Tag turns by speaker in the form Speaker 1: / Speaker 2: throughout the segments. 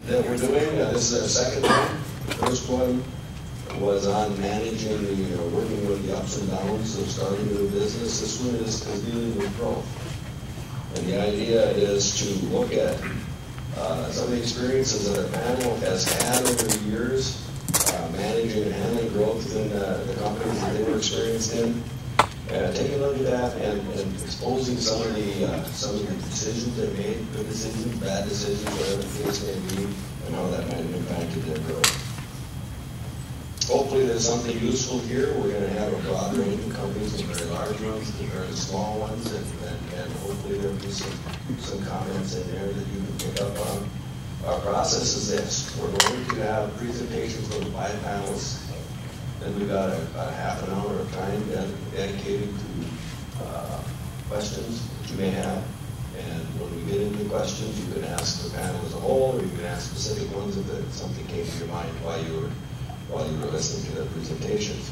Speaker 1: That we're doing. This is our second one. The first one was on managing working with the ups and downs of starting a new business. This one is dealing with growth. And the idea is to look at some of the experiences that our panel has had over the years, managing and handling growth within the companies that they were experienced in. Taking a look at that and exposing some of the decisions they made, good decisions, bad decisions, whatever the case may be, and how that might have impacted their growth. Hopefully there's something useful here. We're going to have a broad range of companies, from very large ones to very small ones, and hopefully there'll be some comments in there that you can pick up on. Our process is this. We're going to have presentations from the 5 panelists. Then we've got a half an hour of time dedicated to questions that you may have. And when we get into questions, you can ask the panel as a whole, or you can ask specific ones if something came to your mind while you were listening to the presentations.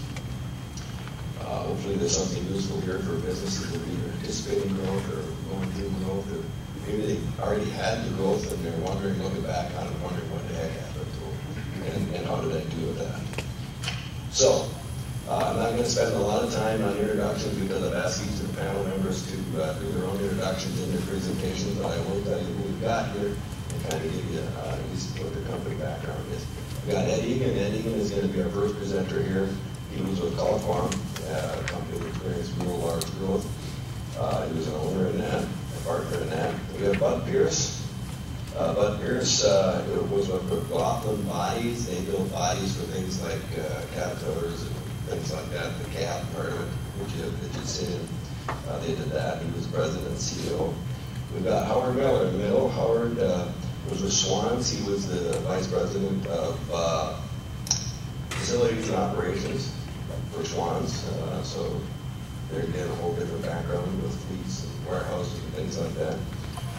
Speaker 1: Hopefully there's something useful here for businesses that are either anticipating growth or going through growth, or maybe they already had the growth and they're wondering, looking back on it, wondering what the heck happened to them, and how did I do with that. So, I'm not going to spend a lot of time on introductions because I've asked each of the panel members to do their own introductions in their presentations, but I will tell you who we've got here and kind of give you at least what their company background is. We've got Ed Egan. Ed Egan is going to be our first presenter here. He was with Call Farm, a company that experienced real large growth. He was an owner in that, a partner in that. We have Bud Pierce. Bud Pierce was with Laughlin Bodies. They built bodies for things like caterpillars and things like that. The cab part of it, which you sit in, they did that. He was president and CEO. We've got Howard Miller in the middle. Howard was with Swans. He was the vice president of facilities and operations for Swans. So they're again a whole different background with fleets and warehouses and things like that.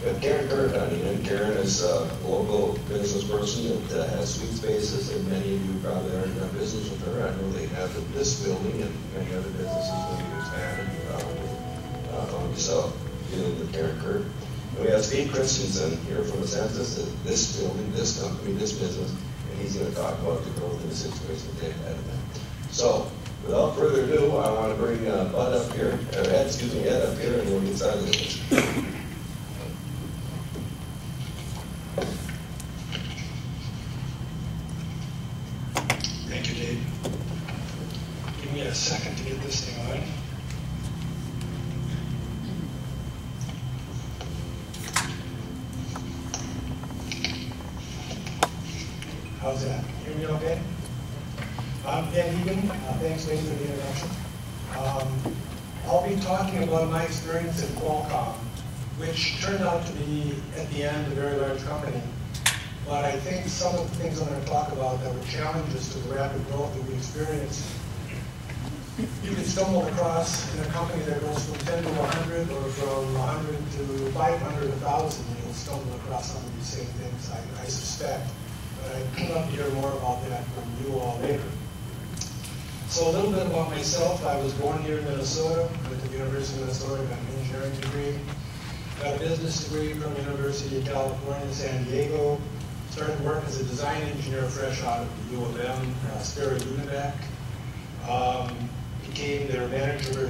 Speaker 1: We have Karen Curtin, and Karen is a local business person that has sweet spaces, and many of you probably already done business with her. I know they have in this building and many other businesses when you expand and so dealing with Karen Curtin. And we have Steve Christensen here from the Census, this building, this company, this business, and he's going to talk about the growth in the situation they've had in that. So, without further ado, I want to bring Ed up here, Ed up here, and we'll get started with this.
Speaker 2: Thank you, Dave. Give me a second to get this thing on. How's that? Can you hear me okay? I'm Ed Egan. Thanks, Dave, for the introduction. I'll be talking about my experience at Qualcomm, which turned out to be, at the end, a very large company. But I think some of the things I'm going to talk about that were challenges to the rapid growth that we experienced, you can stumble across in a company that goes from 10 to 100 or from 100 to 500, 1,000. You'll stumble across some of these same things, I suspect. But I'd love to hear more about that from you all later. So a little bit about myself. I was born here in Minnesota. Went to the University of Minnesota, got an engineering degree. Got a business degree from the University of California in San Diego. Started work as a design engineer fresh out of the U of M, Sperry Univac. Became their manager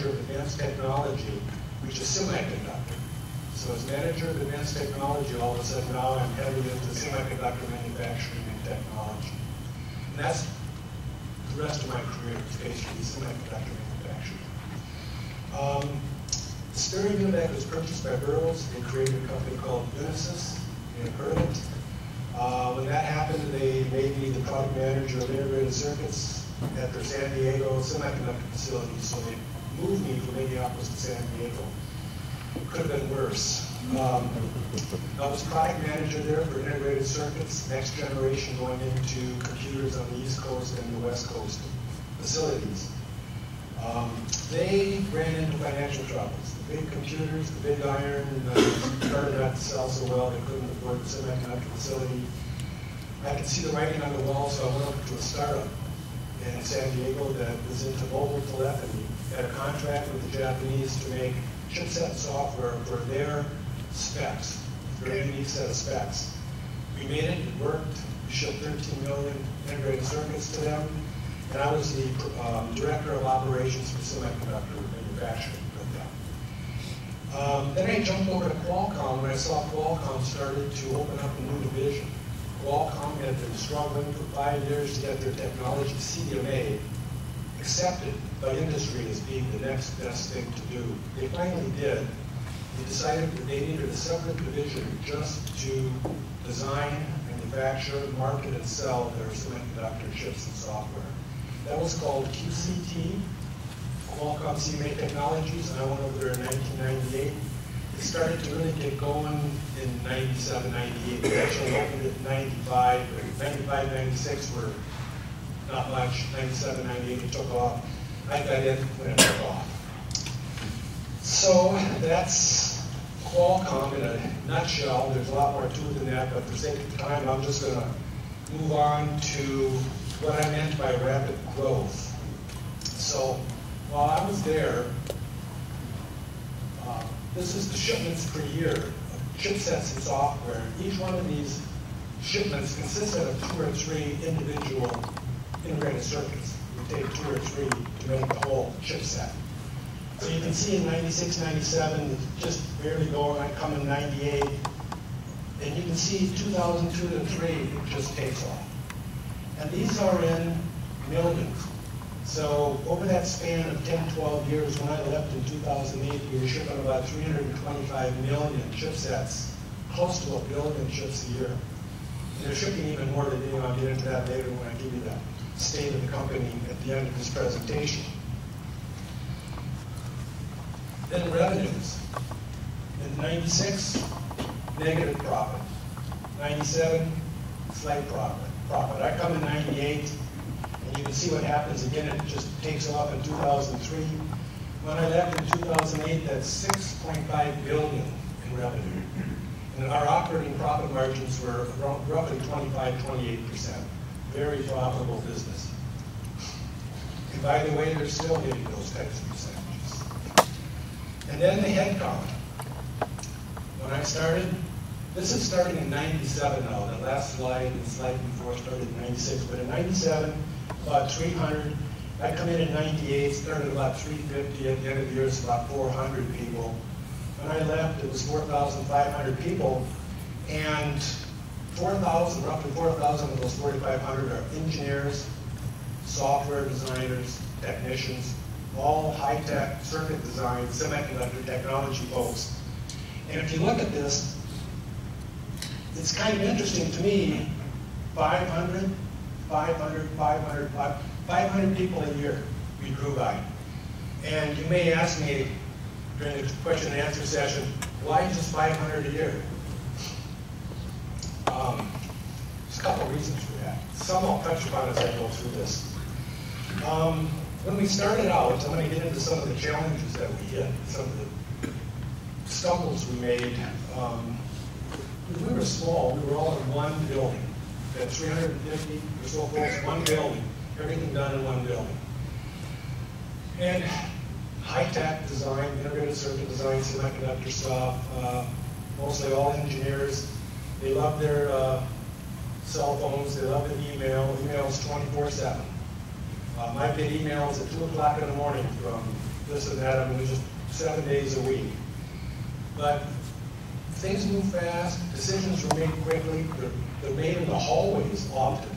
Speaker 2: of advanced technology, which is semiconductor. So as manager of advanced technology, all of a sudden now I'm heavily into semiconductor manufacturing and technology. And that's the rest of my career, is basically semiconductor manufacturing. Sperry Univac was purchased by Burroughs. They created a company called Unisys. You have heard of it. When that happened, they made me the product manager of integrated circuits at their San Diego semiconductor facility. So they moved me from Minneapolis to San Diego. Could have been worse. I was product manager there for integrated circuits, next generation going into computers on the East Coast and the West Coast facilities. They ran into financial troubles. The big computers, the big iron, started not to sell so well, they couldn't afford the semiconductor facility. I could see the writing on the wall, so I went over to a startup in San Diego that was into mobile telephony, had a contract with the Japanese to make chipset software for their specs, very unique set of specs. We made it, it worked. We shipped 13 million integrated circuits to them. And I was the director of operations for semiconductor manufacturing with them. Then I jumped over to Qualcomm when I saw Qualcomm started to open up a new division. Qualcomm had been struggling for 5 years to get their technology, CDMA, accepted by industry as being the next best thing to do. They finally did. They decided that they needed a separate division just to design, manufacture, market, and sell their semiconductor chips and software. That was called QCT, Qualcomm CDMA Technologies, and I went over there in 1998. It started to really get going in 97, 98. We actually opened it in 95, 96 were not much. 97, 98, it took off. I got in when it took off. So that's Qualcomm in a nutshell. There's a lot more to it than that, but for sake of time, I'm just going to move on to what I meant by rapid growth. So while I was there, this is the shipments per year of chipsets and software. Each one of these shipments consisted of 2 or 3 individual integrated circuits. We take 2 or 3 to make the whole chipset. So you can see in 96, 97, it's just barely going. I come in 98. And you can see 2002 to 3, it just takes off. And these are in millions. So over that span of 10, 12 years, when I left in 2008, we were shipping about 325 million chipsets, close to 1 billion chips a year. And they're shipping even more today, and I'll get into that later when I give you the state of the company at the end of this presentation. Then revenues. In 96, negative profit. 97, slight profit. I come in 98, and you can see what happens again. It just takes off in 2003. When I left in 2008, that's 6.5 billion in revenue. And our operating profit margins were roughly 25, 28%. Very profitable business. And by the way, they're still hitting those types of percentages. And then the headcount. When I started, this is starting in 97 now. The last slide and the slide before started in 96. But in 97, about 300. I come in 98, started about 350. At the end of the year, it's about 400 people. When I left, it was 4,500 people. And 4,000, roughly 4,000 of those 4,500 are engineers, software designers, technicians, all high-tech circuit design, semiconductor technology folks. And if you look at this, it's kind of interesting to me, 500 people a year we grew by. And you may ask me during the question and answer session, why just 500 a year? There's a couple reasons for that. Some I'll touch upon as I go through this. When we started out, I'm going to get into some of the challenges that we hit, some of the stumbles we made. We were small. We were all in one building. We had 350 or so folks, one building. Everything done in one building. And high-tech design, integrated circuit design, semiconductor stuff, mostly all engineers. They love their cell phones. They love their email. Emails 24/7. I get emails at 2 o'clock in the morning from this and that. I mean, just 7 days a week. But things move fast. Decisions were made quickly. They're made in the hallways often.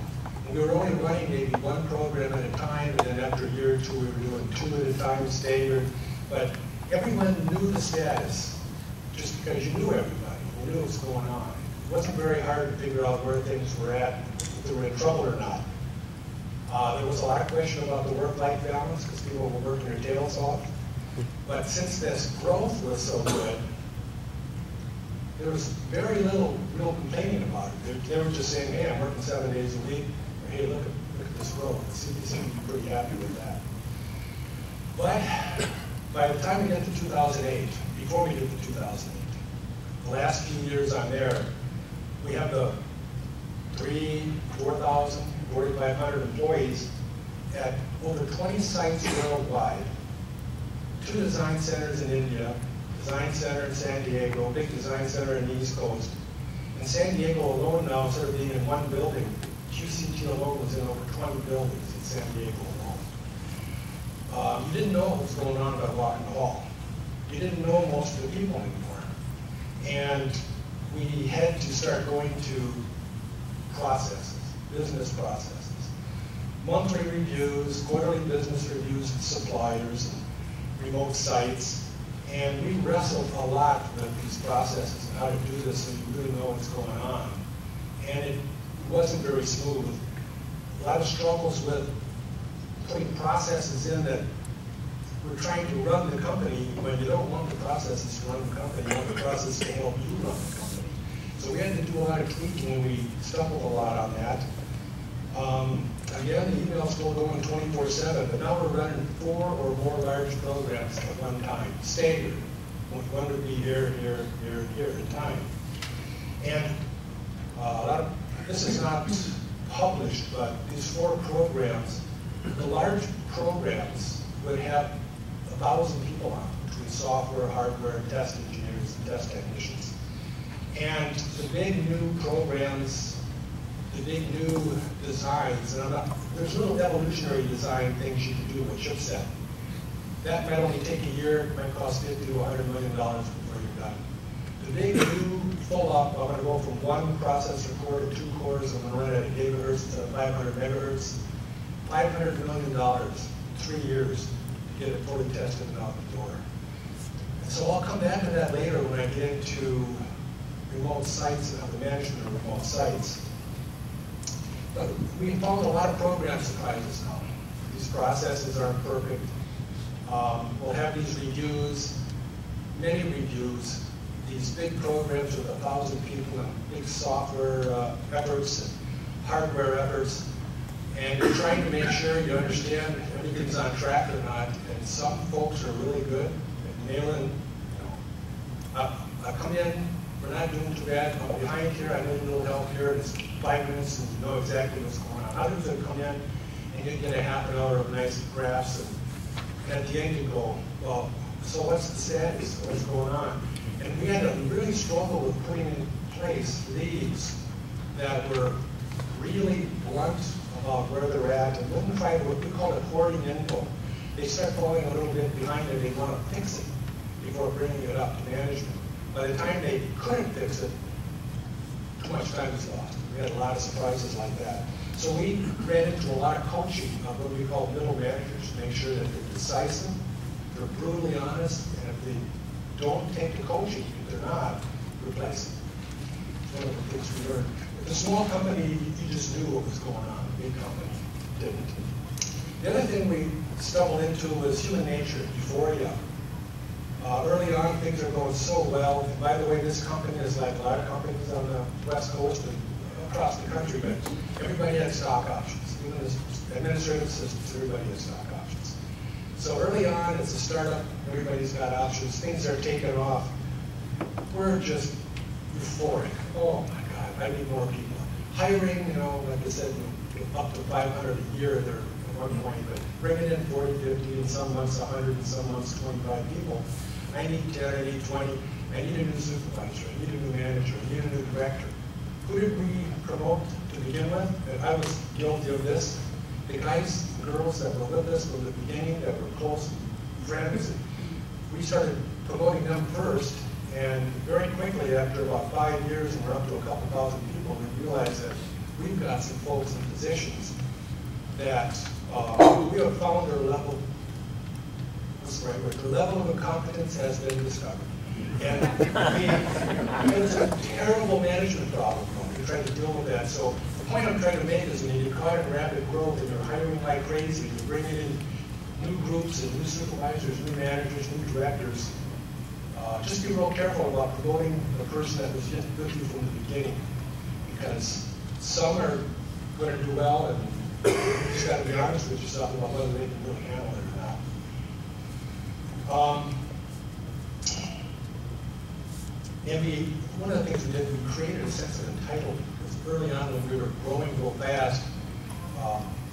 Speaker 2: And we were only running maybe one program at a time, and then after a year or two, we were doing 2 at a time, staggered. But everyone knew the status just because you knew everybody. You knew what was going on. It wasn't very hard to figure out where things were at, if they were in trouble or not. There was a lot of question about the work-life balance because people were working their tails off. But since this growth was so good, there was very little real complaining about it. They were just saying, hey, I'm working 7 days a week. Or, hey, look at this growth. They seem to be pretty happy with that. But by the time we get to 2008, before we get to 2008, the last few years I'm there, we have the 4,000, 4,500 employees at over 20 sites worldwide. 2 design centers in India, design center in San Diego, big design center in the East Coast. In San Diego alone now, instead of being in one building, QCT alone was in over 20 buildings in San Diego alone. You didn't know what was going on by walking the hall. You didn't know most of the people anymore. And we had to start going to processes, business processes. Monthly reviews, quarterly business reviews with suppliers, and remote sites. And we wrestled a lot with these processes and how to do this so you really know what's going on. And it wasn't very smooth. A lot of struggles with putting processes in that we're trying to run the company when you don't want the processes to run the company, you want the process to help you run the company. So we had to do a lot of tweaking, and we stumbled a lot on that. Again, the emails still going 24/7, but now we're running 4 or more large programs at one time, staggered. One would be here, here, here, here at a time. And this is not published, but these 4 programs, the large programs would have 1,000 people on them, between software, hardware, test engineers, and test technicians. And the big new programs, the big new designs, and there's little evolutionary design things you can do with chipset. That might only take a year, it might cost $50 to $100 million before you're done. The big new full up, I'm going to go from 1 processor core to 2 cores, I'm going to run it at gigahertz instead of 500 megahertz. $500 million, 3 years to get it fully tested and out the door. And so I'll come back to that later when I get into remote sites and the management of remote sites. But we found a lot of program surprises now. These processes aren't perfect. We'll have these reviews, many reviews, these big programs with 1,000 people and big software efforts and hardware efforts. And you're trying to make sure you understand if everything's on track or not. And some folks are really good at nailing, I come in, we're not doing too bad, I'm behind here, I need a little help here, and it's 5 minutes and you know exactly what's going on. Others that come in and you get a half an hour of nice graphs, and at the end you go, well, so what's the status, what's going on? And we had to really struggle with putting in place leads that were really blunt about where they're at, and wouldn't try what we call it hoarding info. They start falling a little bit behind it, they want to fix it before bringing it up to management. By the time they couldn't fix it, too much time was lost. We had a lot of surprises like that. So we ran into a lot of coaching of what we call middle managers to make sure that they're decisive, they're brutally honest, and if they don't take the coaching, if they're not, replace them. It's one of the things we learned. With a small company, you just knew what was going on. A big company didn't. The other thing we stumbled into was human nature, euphoria. Early on, things are going so well. And by the way, this company is like a lot of companies on the West Coast and across the country, but everybody had stock options. Even as administrative assistants, everybody had stock options. So early on, it's a startup, everybody's got options. Things are taking off. We're just euphoric. Oh my God, I need more people. Hiring, you know, like I said, up to 500 a year there at one point, but bringing in 40, 50, in some months 100, in some months 25 people. I need 10, I need 20, I need a new supervisor, I need a new manager, I need a new director. Who did we promote to begin with? And I was guilty of this. The guys and girls that were with us from the beginning, that were close friends, we started promoting them first, and very quickly, after about 5 years, and we're up to a couple thousand people, we realized that we've got some folks in positions that we have found their level. The level of incompetence has been discovered. And it was a terrible management problem. We tried to deal with that. So the point I'm trying to make is when you're caught in rapid growth and you're hiring like crazy, you're bringing in new groups and new supervisors, new managers, new directors, just be real careful about promoting the person that was just with you from the beginning. Because some are going to do well, and you just got to be honest with yourself about whether they can really handle it or not. And one of the things we did, we created a sense of entitlement. Because early on when we were growing real fast,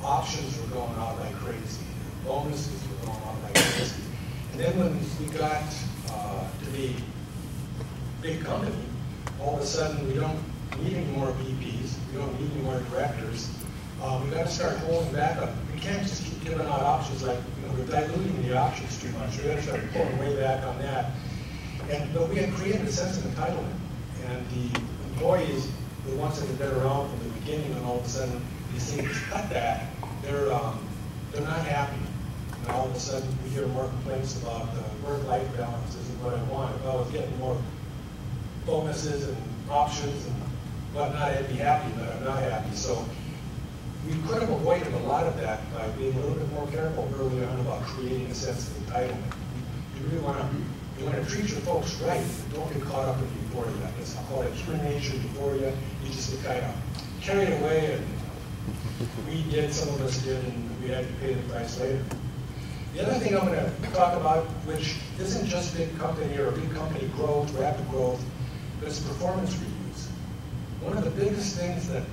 Speaker 2: options were going out like crazy. Bonuses were going out like crazy. And then when we got to be a big company, all of a sudden we don't need any more VPs, we don't need any more directors. We've got to start holding back on, we can't just keep giving out options like, we're diluting the options too much. We've got to start pulling way back on that. But we have created a sense of entitlement. And the employees, the ones that have been around from the beginning, and all of a sudden these things cut that, they're not happy. And all of a sudden we hear more complaints about work-life balance isn't what I want. If I was getting more bonuses and options and whatnot, I'd be happy, but I'm not happy. So we could have avoided a lot of that by being a little bit more careful early on about creating a sense of entitlement. You really want to treat your folks right, but don't get caught up in euphoria. I guess I'll call it human nature euphoria. You just get kind of carried away, and we did, some of us did, and we had to pay the price later. The other thing I'm going to talk about, which isn't just big company or big company growth, rapid growth, but it's performance reviews. One of the biggest things that